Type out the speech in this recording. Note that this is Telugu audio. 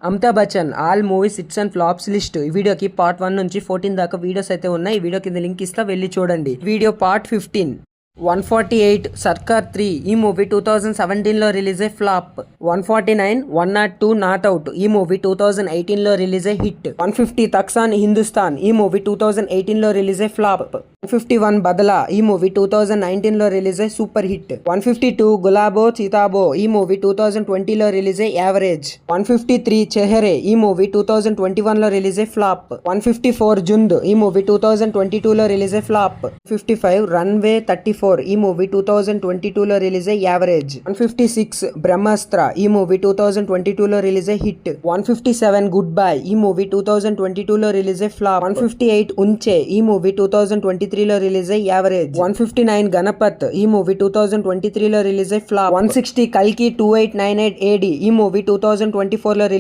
Amitabh Bachchan all movies hits and flops list. ఈ వీడియోకి పార్ట్ 1 నుంచి 14 దాకా వీడియోస్ అయితే ఉన్నాయి. ఈ వీడియో కింద లింక్ ఇస్తా, వెళ్ళి చూడండి. Video part 15. 148 సర్కార్ 3 ఈ మూవీ 2017లో రిలీజ్ అయ్యే ఫ్లాప్. 149 102 నాట్ అవుట్ ఈ మూవీ 2018లో రిలీజ్ అయ్యే హిట్. 150 తక్సాన్ హిందుస్థాన్ ఈ మూవీ 2018లో రిలీజ్ అయ్యే ఫ్లాప్. 151 బదలా ఈ మూవీ 2019లో రిలీజ్ అయ్యే సూపర్ హిట్. 152 గులాబో సీతాబో ఈ మూవీ 2020లో రిలీజ్ అయ్యే యావరేజ్. 153 చెహరే ఈ మూవీ 2021లో రిలీజ్ అయ్యే ఫ్లాప్. 154 జుంద్ ఈ మూవీ 2022లో రిలీజ్ అయ్యే ఫ్లాప్. 55 రన్వే 34 ఈ మూవీ 2022లో రిలీజ్ అయ్యే యావరేజ్. 156 బ్రహ్మాస్త్ర ఈ మూవీ 2022లో రిలీజ్ అయ్యే హిట్. 157 గుడ్ బై ఈ మూవీ 2022లో రిలీజ్ అయ్యే ఫ్లాప్. 158 ఉంచే ఈ మూవీ 2023లో రిలీజ్ అయ్యే యావరేజ్. 159 గణపత్ ఈ మూవీ 2023లో రిలీజ్ అయ్యే ఫ్లాప్. 160 కల్కి 2898 AD ఈ మూవీ 2024లో